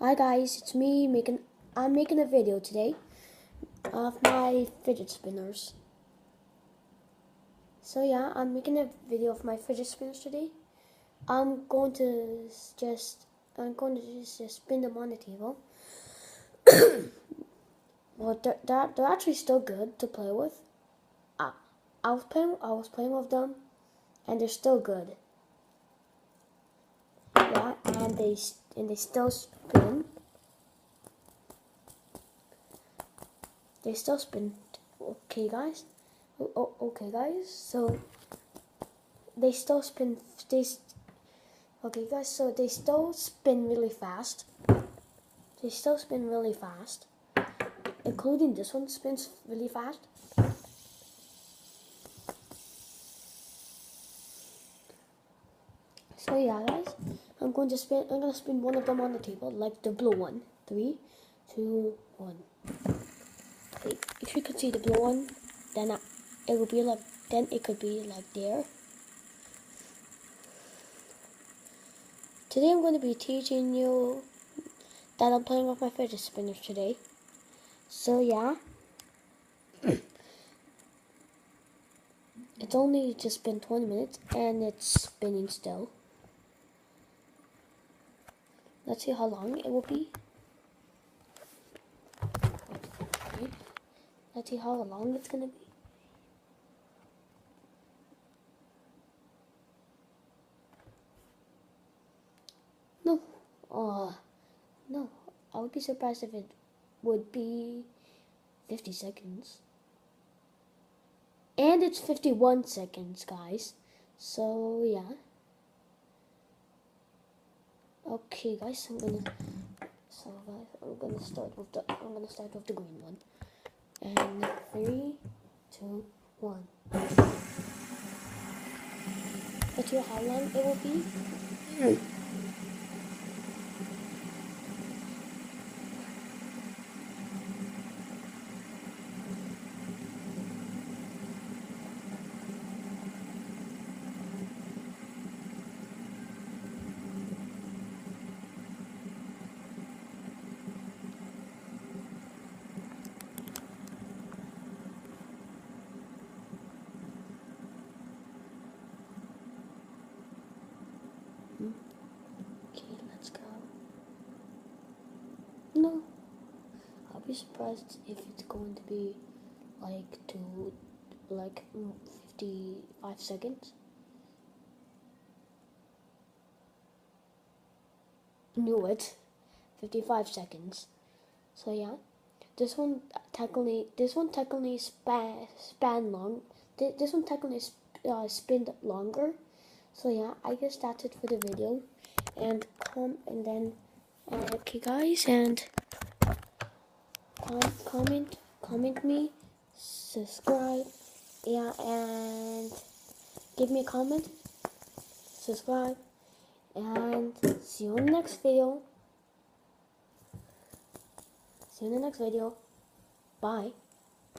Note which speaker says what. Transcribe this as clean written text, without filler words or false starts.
Speaker 1: Hi guys, it's me I'm making a video today of my fidget spinners. So yeah, I'm making a video of my fidget spinners today. I'm going to just spin them on the table. Well, they're actually still good to play with. I was playing with them, and they're still good. Yeah, and they still spin. They still spin. Okay, guys. Okay, guys. So they still spin. Okay, guys. So they still spin really fast. They still spin really fast, including this one spins really fast. So yeah, guys. I'm gonna spin one of them on the table, like the blue one. 3, 2, 1. Okay, if you could see the blue one, then it will be like. Then it could be like there. Today I'm going to be teaching you that I'm playing with my fidget spinners today. So yeah, it's only just been 20 minutes and it's spinning still. Let's see how long it will be. Okay. Let's see how long it's going to be. No, no, I would be surprised if it would be 50 seconds. And it's 51 seconds, guys. So yeah. Okay, guys, I'm gonna start with the green one. And 3, 2, 1. Let's see how long it will be. Okay, let's go. No, I'll be surprised if it's going to be like 55 seconds. Knew it. 55 seconds. So yeah, this one technically span long. This one technically spinned longer. So yeah, I guess that's it for the video. And okay guys, and comment me, subscribe, yeah, and give me a comment, subscribe, and see you in the next video. Bye.